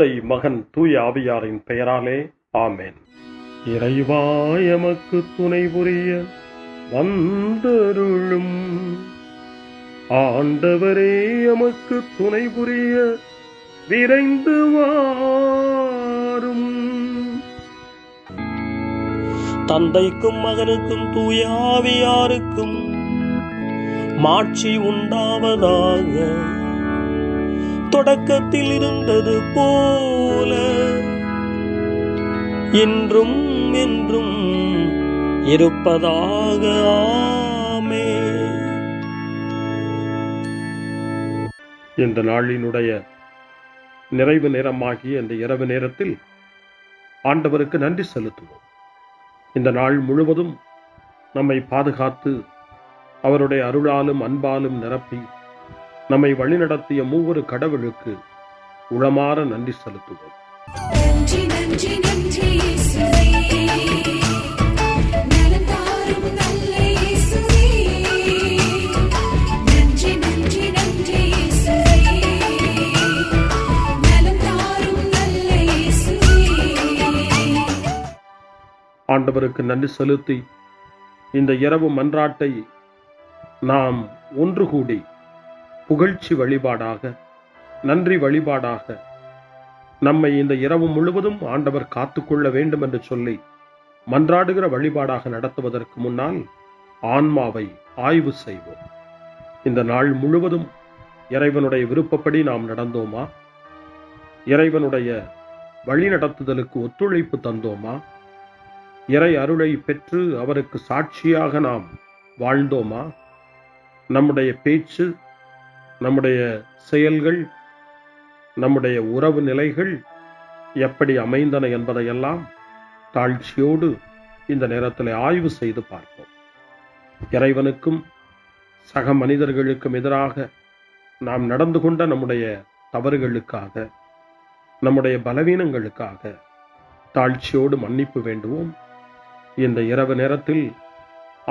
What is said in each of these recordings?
தந்தை, மகன், தூய ஆவியாரின் பெயராலே ஆமென். இறைவா எமக்கு துணை புரிய வந்தருளும். ஆண்டவரே எமக்கு துணை புரிய விரைந்து வாரும். தந்தைக்கும் மகனுக்கும் தூய ஆவியாருக்கும் மாட்சி உண்டாவதாக. தொடக்கத்தில் இருந்தது போல இன்றும் என்றும் இருப்பதாக. ஆமென். இந்த நாளினுடைய நிறைவு நேரமாகிய இந்த இரவு நேரத்தில் ஆண்டவருக்கு நன்றி செலுத்துவோம். இந்த நாள் முழுவதும் நம்மை பாதுகாத்து அவருடைய அருளாலும் அன்பாலும் நிரப்பி நம்மை வழிநடத்திய மூவொரு கடவுளுக்கு உளமாற நன்றி செலுத்துவோம். நன்றி நன்றி நன்றி இயேசுவே, நலம் தாரும் நல்ல இயேசுவே. நன்றி நன்றி நன்றி இயேசுவே, நலம் தாரும் நல்ல இயேசுவே. ஆண்டவருக்கு நன்றி செலுத்தி இந்த இரவு மன்றாட்டை நாம் ஒன்று கூடி புகழ்ச்சி வழிபாடாக, நன்றி வழிபாடாக நம்மை இந்த இரவு முழுவதும் ஆண்டவர் காத்துக்கொள்ள வேண்டும் என்று சொல்லி மன்றாடுகிற வழிபாடாக நடத்துவதற்கு முன்னால் ஆன்மாவை ஆய்வு செய்வோம். இந்த நாள் முழுவதும் இறைவனுடைய விருப்பப்படி நாம் நடந்தோமா? இறைவனுடைய வழிநடத்துதலுக்கு ஒத்துழைப்பு தந்தோமா? இறை அருளை பெற்று அவருக்கு சாட்சியாக நாம் வாழ்ந்தோமா? நம்முடைய பேச்சு, நம்முடைய செயல்கள், நம்முடைய உறவு நிலைகள் எப்படி அமைந்தன என்பதையெல்லாம் தாழ்ச்சியோடு இந்த நேரத்தில் ஆய்வு செய்து பார்ப்போம். இறைவனுக்கும் சக மனிதர்களுக்கும் எதிராக நாம் நடந்து கொண்ட நம்முடைய தவறுகளுக்காக, நம்முடைய பலவீனங்களுக்காக தாழ்ச்சியோடு மன்னிப்பு வேண்டுவோம். இந்த இரவு நேரத்தில்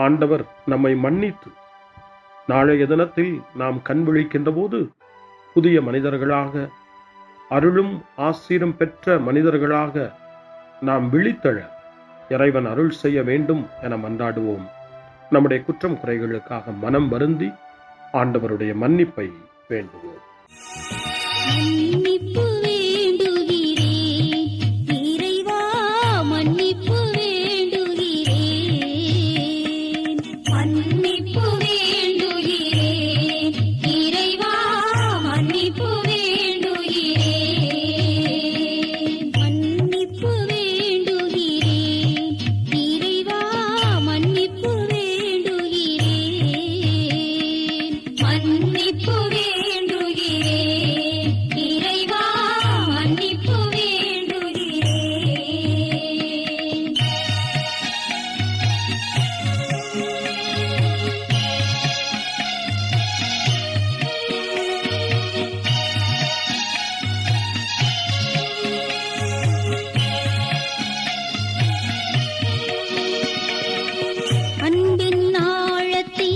ஆண்டவர் நம்மை மன்னித்து நாளைய தினத்தில் நாம் கண் விழிக்கின்ற போது புதிய மனிதர்களாக, அருளும் ஆசீரும் பெற்ற மனிதர்களாக நாம் விழித்தெழ இறைவன் அருள் செய்ய வேண்டும் என மன்றாடுவோம். நம்முடைய குற்றம் குறைகளுக்காக மனம் வருந்தி ஆண்டவருடைய மன்னிப்பை வேண்டுவோம். மன்னிப்பு வேண்டுகிறேன் இறைவா, மன்னிப்பு வேண்டுகிறேன். மன்னிப்பு வேண்டுகிறேன் இறைவா, மன்னிப்பு வேண்டுகிறேன். மன்னிப்பு வேண்டுகிறேன் இறைவா, மன்னிப்பு வேண்டுகிறேன். மன்னிப்பு வேண்டுகிறேன் இறைவா, மன்னிப்பு வேண்டுகிறேன். அன்பின் ஆழத்தை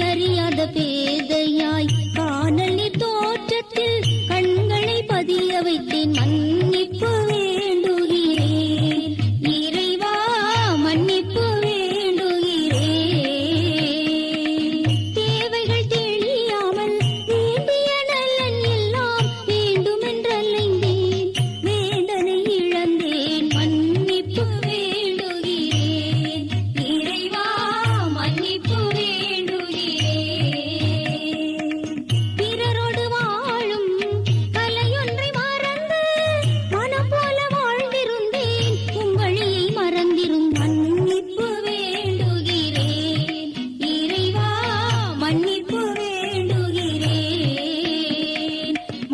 அறியாத பேதையாய் காணல் நீர் தோற்றத்தில் கண்களை பதிய வைத்தேன். மன்னிப்பு வேண்டுகிறேன் இறைவா, மன்னிப்பு வேண்டுகிறேன். தேவைகள் தெளியாமல் வேண்டிய நலன் எல்லாம் வேண்டுமென்றலைந்தேன், வேதனை இழந்தேன். மன்னிப்பு வேண்டுகிறேன் இறைவா, மன்னிப்பு வேண்டுகிறேன். பிறரோடு வாழும் கலையொன்றை மறந்து மனம் போல வாழ்ந்திருந்தேன், உம் வழியை மறந்திரும். மன்னிப்பு வேண்டுகிறேன் இறைவா, மன்னிப்பு வேண்டுகிறேன்.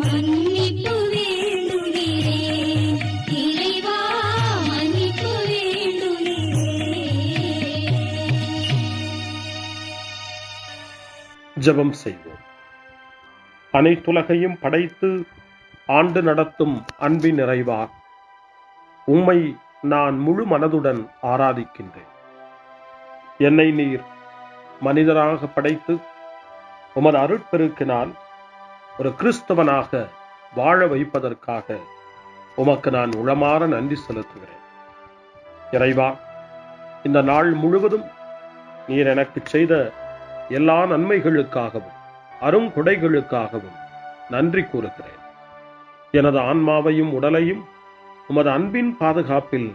மன்னிப்பு வேண்டுகிறேன் இறைவா, மன்னிப்பு வேண்டுகிறேன். ஜெபம் செய்வோம். அனைத்துலகையும் படைத்து ஆண்டு நடத்தும் அன்பின் நிறைவா, உம்மை நான் முழு மனதுடன் ஆராதிக்கின்றேன். என்னை நீர் மனிதராக படைத்து உமது அருட்பெருக்கினால் ஒரு கிறிஸ்தவனாக வாழ வைப்பதற்காக உமக்கு நான் உளமாற நன்றி செலுத்துகிறேன். இறைவா, இந்த நாள் முழுவதும் நீர் எனக்கு செய்த எல்லா நன்மைகளுக்காகவும் அருங்கொடைகளுக்காகவும் நன்றி கூறுகிறேன். எனது ஆன்மாவையும் உடலையும் உமது அன்பின் பாதுகாப்பில்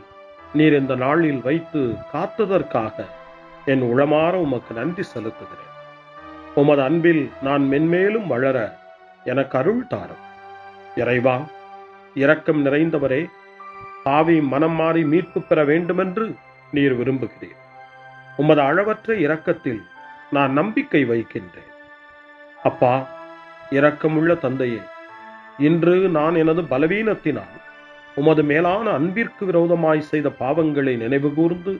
நீர் இந்த நாளில் வைத்து காத்ததற்காக என் உளமாற உமக்கு நன்றி செலுத்துகிறேன். உமது அன்பில் நான் மென்மேலும் வளர எனக்கு அருள் தாரும். இறைவா, இரக்கம் நிறைந்தவரே, பாவி மனம் மாறி மீட்பு பெற வேண்டுமென்று நீர் விரும்புகிறீர். உமது அளவற்ற இரக்கத்தில் நான் நம்பிக்கை வைக்கின்றேன். அப்பா, இரக்கமுள்ள தந்தையே, இன்று நான் எனது பலவீனத்தினால் உமது மேலான அன்பிற்கு விரோதமாய் செய்த பாவங்களை நினைவு கூர்ந்து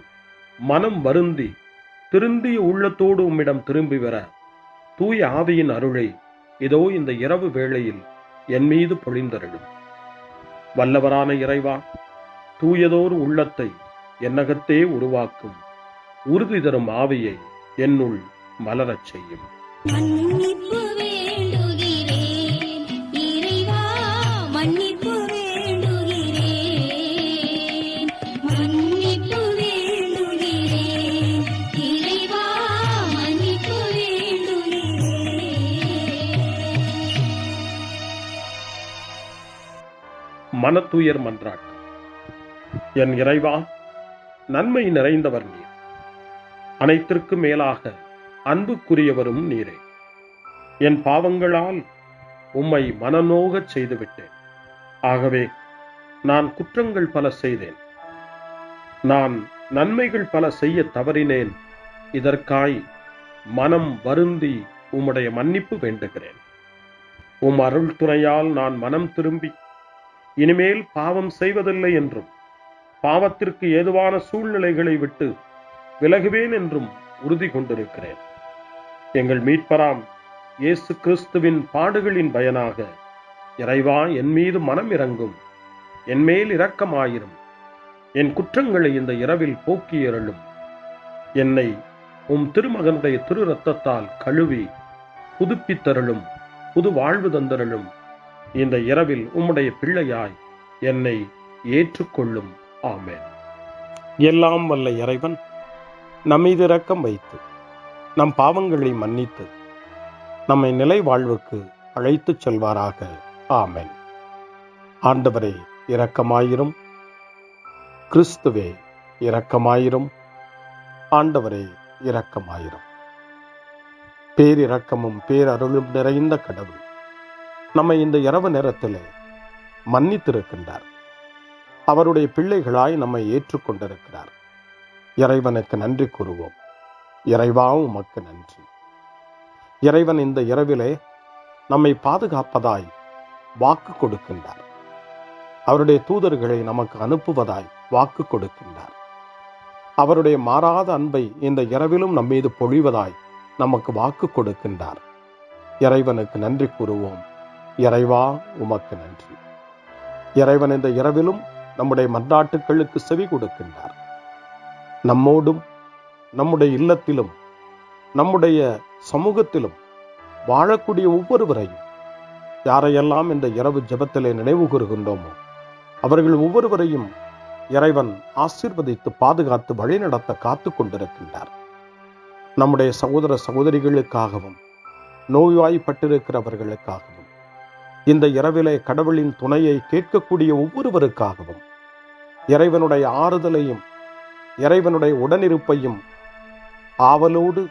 மனம் வருந்தி திருந்திய உள்ளத்தோடு உம்மிடம் திரும்பி வர தூய ஆவியின் அருளை இதோ இந்த இரவு வேளையில் என் மீது பொழிந்தருளும். வல்லவரான இறைவா, தூயதோர் உள்ளத்தை என்னகத்தே உருவாக்கும் உறுதி தரும் ஆவியை என்னுள் மலரச் செய்யும். மன்னிப்பு வேண்டுகிறேன் இறைவா, மன்னிப்பு வேண்டுகிறேன், மன்னிப்பு வேண்டுகிறேன் இறைவா, மன்னிப்பு வேண்டுகிறேன். மனத்துயர் மன்றாட்டு. என் இறைவா, நன்மை நிறைந்தவர் நீர், அனைத்திற்கு மேலாக அன்புக்குரியவரும் நீரே. என் பாவங்களால் உம்மை மனநோகச் செய்துவிட்டேன். ஆகவே நான் குற்றங்கள் பல செய்தேன். நான் நன்மைகள் பல செய்ய தவறினேன். இதற்காய் மனம் வருந்தி உம்முடைய மன்னிப்பு வேண்டுகிறேன். உம் அருள் துணையால் நான் மனம் திரும்பி இனிமேல் பாவம் செய்வதில்லை என்றும் பாவத்திற்கு ஏதுவான சூழ்நிலைகளை விட்டு விலகுவேன் என்றும் உறுதி கொண்டிருக்கிறேன். எங்கள் மீட்பராம் இயேசு கிறிஸ்துவின் பாடுகளின் பயனாக இறைவா, என் மீது மனம் இறங்கும், என் மேல் இரக்கமாயிரும். என் குற்றங்களை இந்த இரவில் போக்கி அருளும். என்னை உம் திருமகனுடைய திரு இரத்தத்தால் கழுவி புதுப்பித்தருளும், புது வாழ்வு தந்தருளும். இந்த இரவில் உம்முடைய பிள்ளையாய் என்னை ஏற்றுக்கொள்ளும். ஆமென். எல்லாம் வல்ல இறைவன் நம்மீது இரக்கம் வைத்து நம் பாவங்களை மன்னித்து நம்மை நிலை வாழ்வுக்கு அழைத்துச் செல்வாராக. ஆமென். ஆண்டவரே இரக்கமாயிரும். கிறிஸ்துவே இரக்கமாயிரும். ஆண்டவரே இரக்கமாயிரும். பேரிரக்கமும் பேரருளும் நிறைந்த கடவுள் நம்மை இந்த இரவு நேரத்திலே மன்னித்திருக்கின்றார். அவருடைய பிள்ளைகளாய் நம்மை ஏற்றுக்கொண்டிருக்கிறார். இறைவனுக்கு நன்றி கூறுவோம். இறைவா, உமக்கு நன்றி. இறைவன் இந்த இரவிலே நம்மை பாதுகாப்பதாய் வாக்கு கொடுக்கின்றார். அவருடைய தூதர்களை நமக்கு அனுப்புவதாய் வாக்கு கொடுக்கின்றார். அவருடைய மாறாத அன்பை இந்த இரவிலும் நம்மீது பொழிவதாய் நமக்கு வாக்கு கொடுக்கின்றார். இறைவனுக்கு நன்றி கூறுவோம். இறைவா, உமக்கு நன்றி. இறைவன் இந்த இரவிலும் நம்முடைய மன்றாட்டுக்களுக்கு செவி கொடுக்கின்றார். நம்மோடும் நம்முடைய இல்லத்திலும் நம்முடைய சமூகத்திலும் வாழக்கூடிய ஒவ்வொருவரையும், யாரையெல்லாம் இந்த இரவு ஜெபத்திலே நினைவு கூறுகின்றோமோ அவர்கள் ஒவ்வொருவரையும் இறைவன் ஆசீர்வதித்து பாதுகாத்து வழிநடத்த காத்து கொண்டிருக்கின்றார். நம்முடைய சகோதர சகோதரிகளுக்காகவும் நோய்வாய்ப்பட்டிருக்கிறவர்களுக்காகவும் இந்த இரவிலே கடவுளின் துணையை கேட்கக்கூடிய ஒவ்வொருவருக்காகவும் இறைவனுடைய ஆறுதலையும் இறைவனுடைய உடனிருப்பையும் ஆவலோடு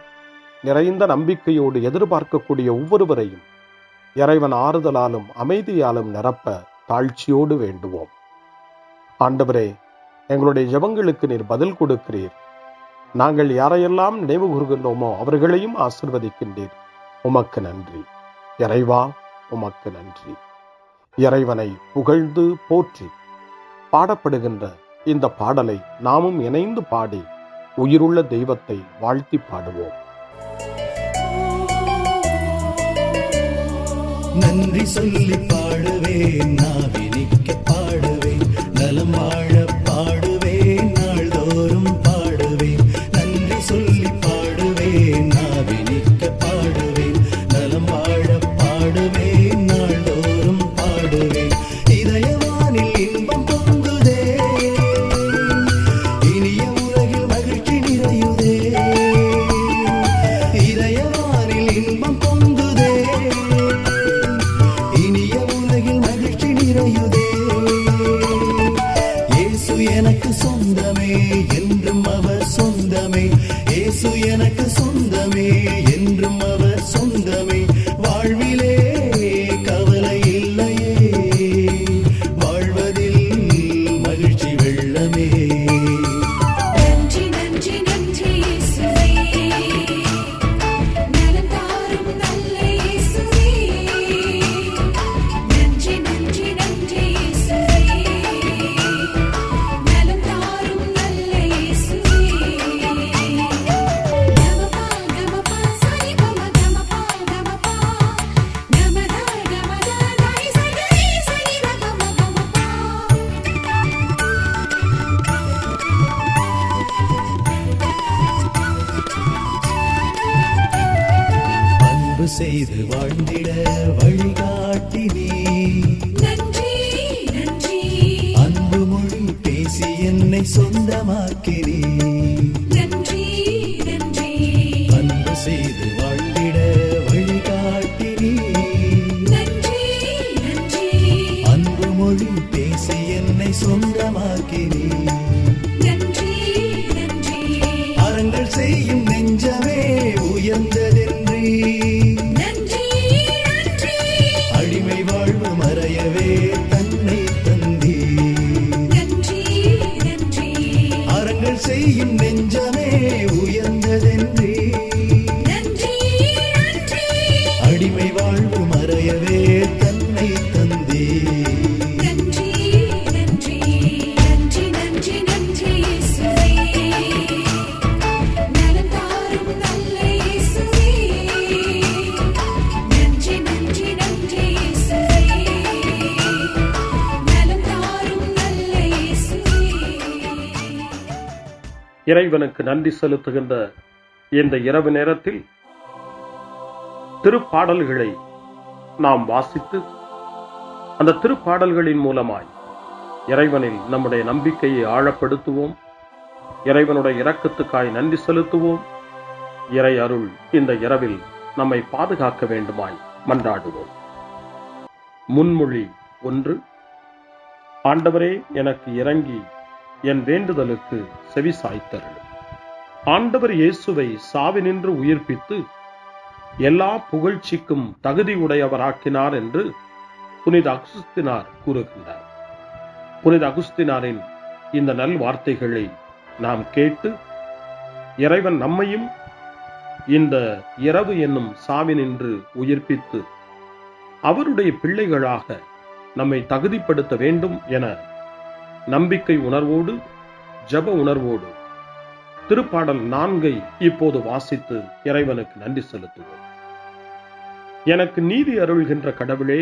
நிறைந்த நம்பிக்கையோடு எதிர்பார்க்கக்கூடிய ஒவ்வொருவரையும் இறைவன் ஆறுதலாலும் அமைதியாலும் நிரப்ப தாழ்ச்சியோடு வேண்டுவோம். ஆண்டவரே, எங்களுடைய ஜெபங்களுக்கு நீர் பதில் கொடுக்கிறீர். நாங்கள் யாரையெல்லாம் நினைவு கூறுகின்றோமோ அவர்களையும் ஆசீர்வதிக்கின்றீர். உமக்கு நன்றி. இறைவா, உமக்கு நன்றி. இறைவனை புகழ்ந்து போற்றி பாடப்படுகின்ற இந்த பாடலை நாமும் இணைந்து பாடி உயிருள்ள தெய்வத்தை வாழ்த்தி பாடுவோம். நன்றி சொல்லி பாடுவேன், நாவினிக்க பாடுவேன், நலம் வாழ பாடுவேன், நாள்தோறும் பாடுவேன். நன்றி சொல்லி பாடுவேன், நாவினிக்க பாடுவேன், நலம் வாழ பாடுவேன், நாள்தோறும் பாடுவேன். இதயவானில் எனக்கு சொந்தமே, என்றும் அவர் சொந்தமே. இயேசு எனக்கு சொந்தமே, என்றும் அவர் சொந்தமே. வாழ்விலே கவலை இல்லையே, வாழ்வதில் மகிழ்ச்சி வெள்ளமே. நன்றி நன்றி நன்றி இயேசுவே, நலம் தாரும் நல்ல இயேசுவே. நன்றி நன்றி நன்றி இயேசுவே, நலம் தாரும் நல்ல இயேசுவே. கமபா கமபா சரி கமபா கமபா கமதா கமதா தாய் சரி சரி கமபா. அன்பு செய்து வாழ்ந்திட வழிகாட்டி நீ, நன்றி நன்றி அன்பு மொழி பேசி என்னை சொந்தமாக்கி நீ. நன்றி நன்றி அன்பு செய்து வாழ்ந்திட வழிகாட்டி நீ, நன்றி நன்றி அன்பு மொழி பேசி என்னை சொந்தமாக்கி நீ. நன்றி நன்றி அறங்கள் செய்யும் நெஞ்சமே உயர்ந்ததென்றி, நன்றி நன்றி அடிமை வாழ்வு மறையவே தன்னை தந்தி. நன்றி நன்றி அறங்கள் செய்யும் நெஞ்சமே உயர்ந்ததென்றி, நன்றி நன்றி அடிமை வாழ்வு மறையவே தன்னை தந்தி. நன்றி நன்றி நன்றி நன்றி நன்றி இயேசுவே, நலம் தாரும் நல்ல இயேசுவே. நன்றி நன்றி நன்றி இயேசுவே, நலம் தாரும் நல்ல இயேசுவே. இறைவனுக்கு நன்றி செலுத்துகின்ற இந்த இரவு நேரத்தில் திருப்பாடல்களை நாம் வாசித்து அந்த திருப்பாடல்களின் மூலமாய் இறைவனில் நம்முடைய நம்பிக்கையை ஆழப்படுத்துவோம். இறைவனுடைய இரக்கத்துக்காய் நன்றி செலுத்துவோம். இறை அருள் இந்த இரவில் நம்மை பாதுகாக்க வேண்டுமாய் மன்றாடுவோம். முன்மொழி 1. ஆண்டவரே, எனக்கு இறங்கி என் வேண்டுதலுக்கு செவி சாய்த்தருளும். ஆண்டவர் இயேசுவை சாவினின்று உயிர்ப்பித்து எல்லா புகழ்ச்சிக்கும் தகுதி உடையவராக்கினார் என்று புனித அகுஸ்தினார் கூறுகின்றார். புனித அகுஸ்தினாரின் இந்த நல் வார்த்தைகளை நாம் கேட்டு இறைவன் நம்மையும் இந்த இரவு என்னும் சாவினின்று உயிர்ப்பித்து அவருடைய பிள்ளைகளாக நம்மை தகுதிப்படுத்த வேண்டும் என நம்பிக்கை உணர்வோடு ஜப உணர்வோடு திருப்பாடல் 4 இப்போது வாசித்து இறைவனுக்கு நன்றி செலுத்துவோம். எனக்கு நீதி அருள்கின்ற கடவுளே,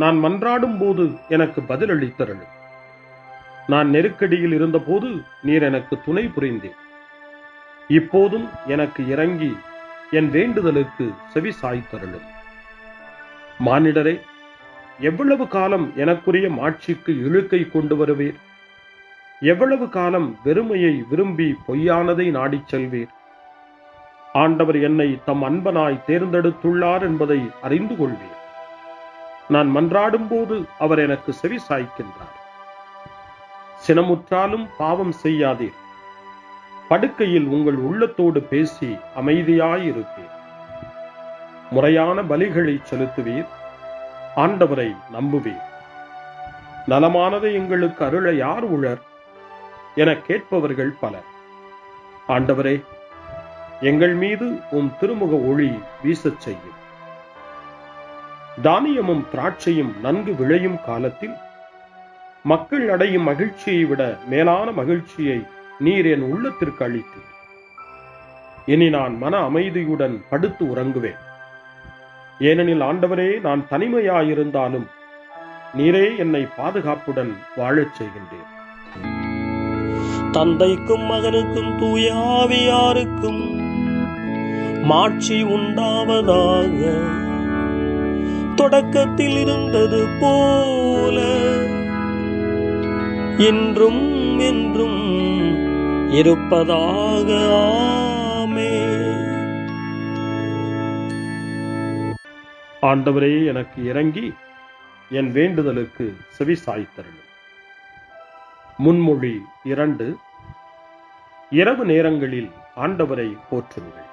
நான் மன்றாடும் போது எனக்கு பதிலளித்தருளும். நான் நெருக்கடியில் இருந்தபோது நீர் எனக்கு துணை புரிந்தீர். இப்போதும் எனக்கு இறங்கி என் வேண்டுதலுக்கு செவி சாய்த்தருளும். மானிடரே, எவ்வளவு காலம் எனக்குரிய மாட்சிக்கு இழுக்கை கொண்டு வருவீர்? எவ்வளவு காலம் வெறுமையை விரும்பி பொய்யானதை நாடிச் செல்வீர்? ஆண்டவர் என்னை தம் அன்பனாய் தேர்ந்தெடுத்துள்ளார் என்பதை அறிந்து கொள்வீர். நான் மன்றாடும் போது அவர் எனக்கு செவி சாய்க்கின்றார். சினமுற்றாலும் பாவம் செய்யாதீர். படுக்கையில் உங்கள் உள்ளத்தோடு பேசி அமைதியாயிருப்பீர். முறையான பலிகளை செலுத்துவீர். ஆண்டவரை நம்புவீர். நலமானதை எங்களுக்கு அருள யார் உளர் என கேட்பவர்கள் பலர். ஆண்டவரே, எங்கள் மீது உம் திருமுக ஒளி வீசச் செய்யும். தானியமும் திராட்சையும் நன்கு விளையும் காலத்தில் மக்கள் அடையும் மகிழ்ச்சியை விட மேலான மகிழ்ச்சியை நீர் என் உள்ளத்திற்கு அளித்தீர். இனி நான் மன அமைதியுடன் படுத்து உறங்குவேன். ஏனெனில் ஆண்டவரே, நான் தனிமையாயிருந்தாலும் நீரே என்னை பாதுகாப்புடன் வாழச் செய்கின்றீர். தந்தைக்கும் மகனுக்கும் தூய ஆவியாருக்கும் மாட்சி உண்டாவதாக. தொடக்கத்தில் இருந்தது போல இன்றும் என்றும் இருப்பதாக. ஆமென். ஆண்டவரே, எனக்கு இறங்கி என் வேண்டுதலுக்கு செவி சாய்த்தருளும். முன்மொழி 2. இரவு நேரங்களில் ஆண்டவரை போற்றுங்கள்.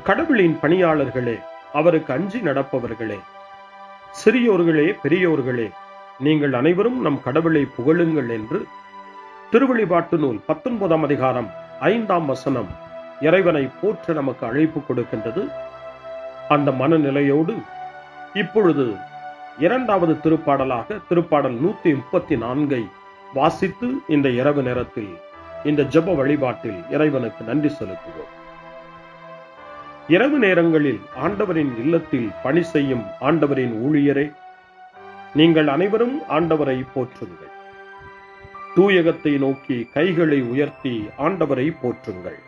கடவுளின் பணியாளர்களே, அவருக்கு அஞ்சி நடப்பவர்களே, சிறியோர்களே பெரியோர்களே, நீங்கள் அனைவரும் நம் கடவுளை புகழுங்கள் என்று திருவெளிப்பாட்டு நூல் 19ஆம் அதிகாரம் 5ஆம் வசனம் இறைவனை போற்ற நமக்கு அழைப்பு கொடுக்கின்றது. அந்த மனநிலையோடு இப்பொழுது 2வது திருப்பாடலாக திருப்பாடல் 134 வாசித்து இந்த இரவு நேரத்தில் இந்த ஜெப வழிபாட்டில் இறைவனுக்கு நன்றி செலுத்துவோம். இரவு நேரங்களில் ஆண்டவரின் இல்லத்தில் பணி செய்யும் ஆண்டவரின் ஊழியரே, நீங்கள் அனைவரும் ஆண்டவரை போற்றுங்கள். தூயகத்தை நோக்கி கைகளை உயர்த்தி ஆண்டவரை போற்றுங்கள்.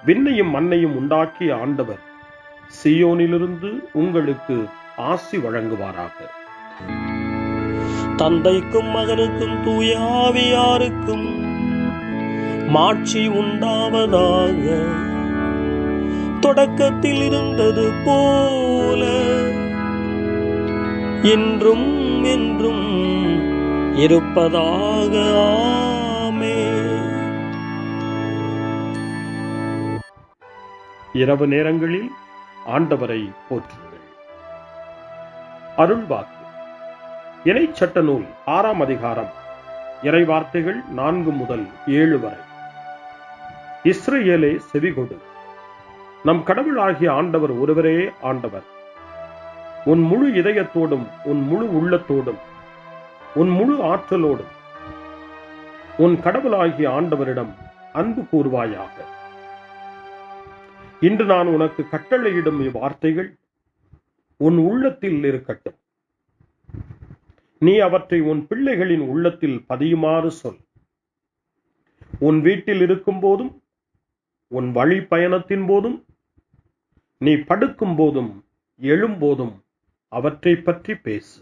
விண்ணையும் மண்ணையும் உண்டாக்கிய ஆண்டவர் சீயோனிலிருந்து உங்களுக்கு ஆசி வழங்குவாராக. தந்தைக்கும் மகனுக்கும் தூய ஆவியாருக்கும் மாட்சி உண்டாவதாக. தொடக்கத்தில் இருந்தது போல இன்றும் என்றும் இருப்பதாக. ஆமென். இரவு நேரங்களில் ஆண்டவரை போற்றுங்கள். அருள்வாக்கு. இணைச்சட்ட நூல் 6ஆம் அதிகாரம் இறைவார்த்தைகள் 4 முதல் 7 வரை. இஸ்ரவேலே செவிகொடு, நம் கடவுளாகிய ஆண்டவர் ஒருவரே ஆண்டவர். உன் முழு இதயத்தோடும் உன் முழு உள்ளத்தோடும் உன் முழு ஆற்றலோடும் உன் கடவுளாகிய ஆண்டவரிடம் அன்பு கூர்வாயாக. இன்று நான் உனக்கு கட்டளையிடும் இவ்வார்த்தைகள் உன் உள்ளத்தில் இருக்கட்டும். நீ அவற்றை உன் பிள்ளைகளின் உள்ளத்தில் பதியுமாறு சொல். உன் வீட்டில் இருக்கும் போதும் உன் வழி பயணத்தின் போதும் நீ படுக்கும் போதும் எழும்போதும் அவற்றை பற்றி பேசு.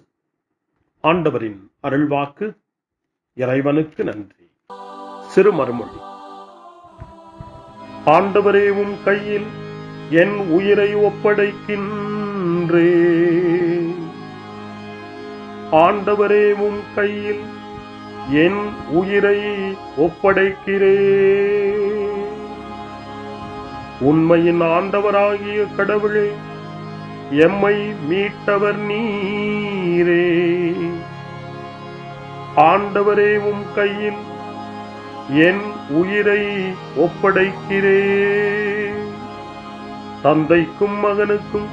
ஆண்டவரின் அருள்வாக்கு. இறைவனுக்கு நன்றி. சிறு மறுமொழி. ஆண்டவரே, உம் கையில் என் உயிரை ஒப்படைக்கின்றேன். ஆண்டவரே, உம் கையில் என் உயிரை ஒப்படைக்கிறேன். உண்மையின் ஆண்டவராகிய கடவுளே, எம்மை மீட்டவர் நீரே. ஆண்டவரே, உம் கையில் என் உயிரை ஒப்படைக்கிறேன். தந்தைக்கும் மகனுக்கும்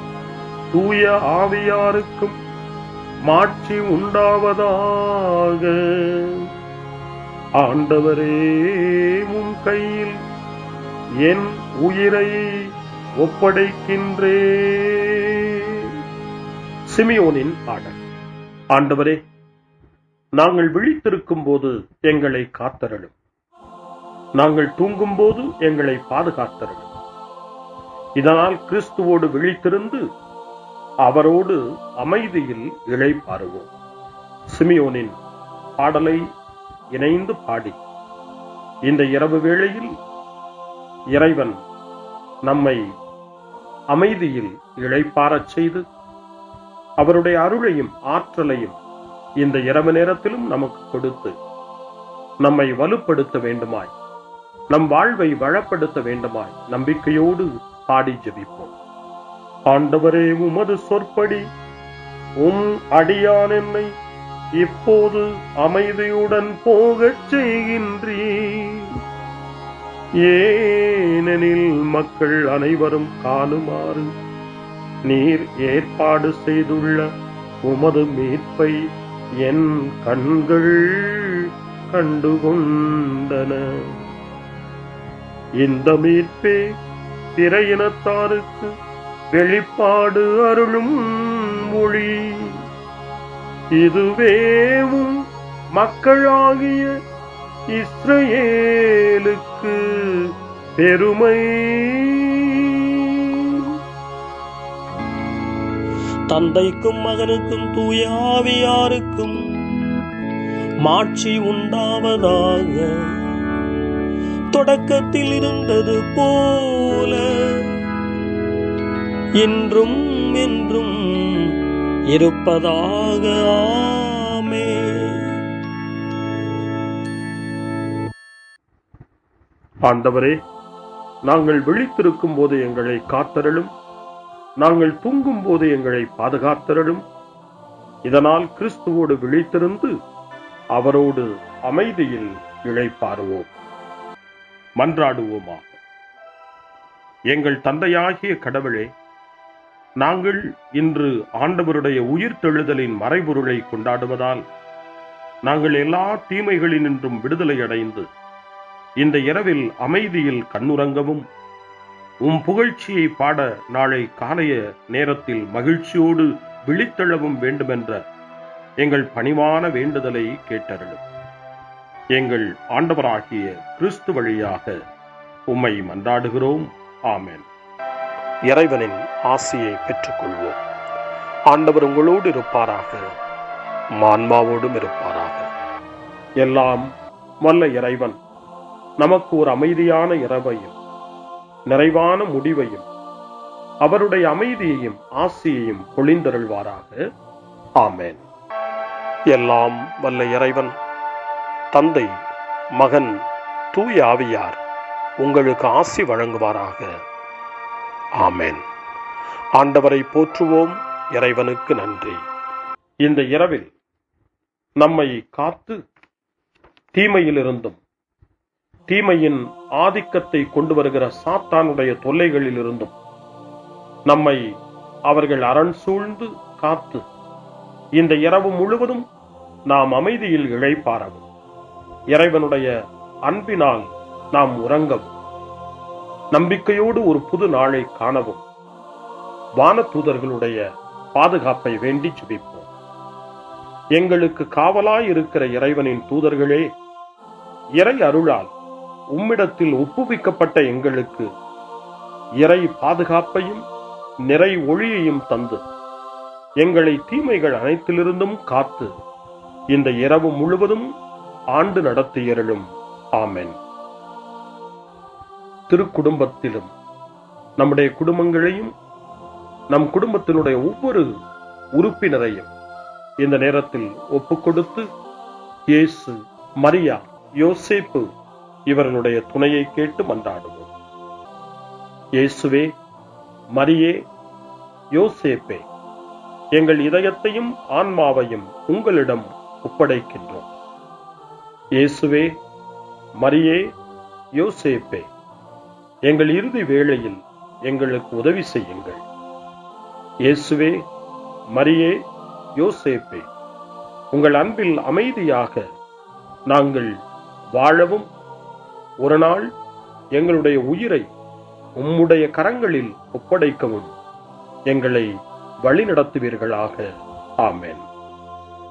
தூய ஆவியாருக்கும் மாட்சி உண்டாவதாக. ஆண்டவரே, உம் கையில் என் உயிரை ஒப்படைக்கின்றேன். சிமியோனின் பாடல். ஆண்டவரே, நாங்கள் விழித்திருக்கும் போது எங்களை காத்தருளும். நாங்கள் தூங்கும் போது எங்களை பாதுகாத்தருளும். இதனால் கிறிஸ்துவோடு விழித்திருந்து அவரோடு அமைதியில் இளைப்பாறுவோம். சிமியோனின் பாடலை இணைந்து பாடி இந்த இரவு வேளையில் இறைவன் நம்மை அமைதியில் இளைப்பாறச் செய்து அவருடைய அருளையும் ஆற்றலையும் இந்த இரவு நேரத்திலும் நமக்கு கொடுத்து நம்மை வலுப்படுத்த வேண்டுமாய், நம் வாழ்வை வளப்படுத்த வேண்டுமாய் நம்பிக்கையோடு பாடி ஜெபிப்போம். ஆண்டவரே, உமது சொற்படி உம் அடியான் என்னை இப்போது அமைதியுடன் போகச் செய்கின்றீர். ஏனெனில் மக்கள் அனைவரும் காணுமாறு நீர் ஏற்பாடு செய்துள்ள உமது மீட்பை என் கண்கள் கண்டுகொண்டன. இந்த மீட்பே பிற இனத்தாருக்கு வெளிப்பாடு அருளும் மொழி. இதுவேவும் மக்களாகிய இஸ்ரவேலுக்கு பெருமை. தந்தைக்கும் மகனுக்கும் தூய ஆவியாருக்கும் மாட்சி உண்டாவதாக. தொடக்கத்தில் இருந்தது போல இன்றும் என்றும் இருப்பதாக. ஆமென். ஆண்டவரே, நாங்கள் விழித்திருக்கும் போது எங்களை காத்தருளும், நாங்கள் தூங்கும் போது எங்களை பாதுகாத்தருளும். இதனால் கிறிஸ்துவோடு விழித்திருந்து அவரோடு அமைதியில் இளைப்பாறுவோம். மன்றாடுவோமாக. எங்கள் தந்தையாகிய கடவுளே, நாங்கள் இன்று ஆண்டவருடைய உயிர்த்தெழுதலின் மறைபொருளை கொண்டாடுவதால் நாங்கள் எல்லா தீமைகளினின்றும் விடுதலை அடைந்து இந்த இரவில் அமைதியில் கண்ணுறங்கவும் உம் புகழ்ச்சியை பாட நாளை காலைய நேரத்தில் மகிழ்ச்சியோடு விழித்தெழவும் வேண்டுமென்ற எங்கள் பணிவான வேண்டுதலை கேட்டருளும். எங்கள் ஆண்டவராகிய கிறிஸ்து வழியாக உம்மை மன்றாடுகிறோம். ஆமென். இறைவனின் ஆசியை பெற்றுக்கொள்வோம். ஆண்டவர் உங்களோடு இருப்பாராக, ஆன்மாவோடும் இருப்பாராக. எல்லாம் வல்ல இறைவன் நமக்கு ஒரு அமைதியான இரவையும் நிறைவான முடிவையும் அவருடைய அமைதியையும் ஆசியையும் பொழிந்தருள்வாராக. ஆமென். எல்லாம் வல்ல இறைவன் தந்தை, மகன், தூய ஆவியார் உங்களுக்கு ஆசி வழங்குவாராக. ஆமென். ஆண்டவரை போற்றுவோம். இறைவனுக்கு நன்றி. இந்த இரவில் நம்மை காத்து தீமையிலிருந்தும் தீமையின் ஆதிக்கத்தை கொண்டு வருகிற சாத்தானுடைய தொல்லைகளிலிருந்தும் நம்மை அவர்கள் அரண் சூழ்ந்து காத்து இந்த இரவு முழுவதும் நாம் அமைதியில் இளைப்பாறவும், இறைவனுடைய அன்பினால் நாம் உறங்கவும், நம்பிக்கையோடு ஒரு புது நாளை காணவும் வானதூதர்களுடைய பாதுகாப்பை வேண்டி ஜெபிப்போம். எங்களுக்கு காவலாய் இருக்கிற இறைவனின் தூதர்களே, இறை அருளால் உம்மிடத்தில் ஒப்புவிக்கப்பட்ட எங்களுக்கு இறை பாதுகாப்பையும் நிறை ஒளியையும் தந்து எங்களை தீமைகள் அனைத்திலிருந்தும் காத்து இந்த இரவு முழுவதும் ஆண்டு நடத்தியருளும். ஆமென். திருக்குடும்பத்திலும் நம்முடைய குடும்பங்களையும் நம் குடும்பத்தினுடைய ஒவ்வொரு உறுப்பினரையும் இந்த நேரத்தில் ஒப்புக்கொடுத்து இயேசு, மரியா, யோசேப்பு இவர்களுடைய துணையை கேட்டு மன்றாடுவோம். இயேசுவே, மரியே, யோசேப்பே, எங்கள் இதயத்தையும் ஆன்மாவையும் உங்களிடம் ஒப்படைக்கின்றோம். இயேசுவே, மரியே, யோசேப்பே, எங்கள் இறுதி வேளையில் எங்களுக்கு உதவி செய்யுங்கள். இயேசுவே, மரியே, யோசேப்பே, உங்கள் அன்பில் அமைதியாக நாங்கள் வாழவும் ஒரு நாள் எங்களுடைய உயிரை உம்முடைய கரங்களில் ஒப்படைக்கவும் எங்களை வழிநடத்துவீர்களாக. ஆமென்.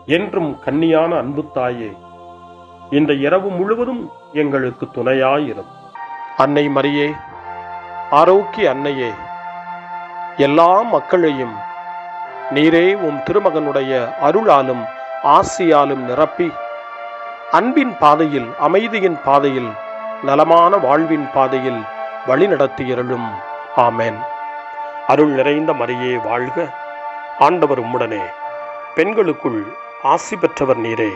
என்றும் கன்னியான அன்பு தாயே, இந்த இரவு முழுவதும் எங்களுக்கு துணையாயிரும். அன்னை மரியே, ஆரோக்கிய அன்னையே, எல்லா மக்களையும் நீரே உம் திருமகனுடைய அருளாலும் ஆசியாலும் நிரப்பி அன்பின் பாதையில், அமைதியின் பாதையில், நலமான வாழ்வின் பாதையில் வழிநடத்தியருளும். ஆமென். அருள் நிறைந்த மரியே வாழ்க. ஆண்டவர் உம்முடனே, பெண்களுக்குள் ஆசி பெற்றவர் நீரே.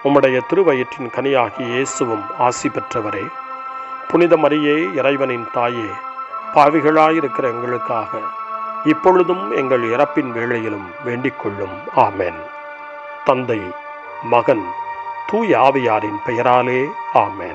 உம்முடைய திருவயிற்றின் கனியாகி இயேசுவும் ஆசி பெற்றவரே. புனித மரியே, இறைவனின் தாயே, பாவிகளாயிருக்கிற எங்களுக்காக இப்பொழுதும் எங்கள் இறப்பின் வேளையிலும் வேண்டிக் கொள்ளும். ஆமென். தந்தை, மகன், தூய ஆவியாரின் பெயராலே. ஆமென்.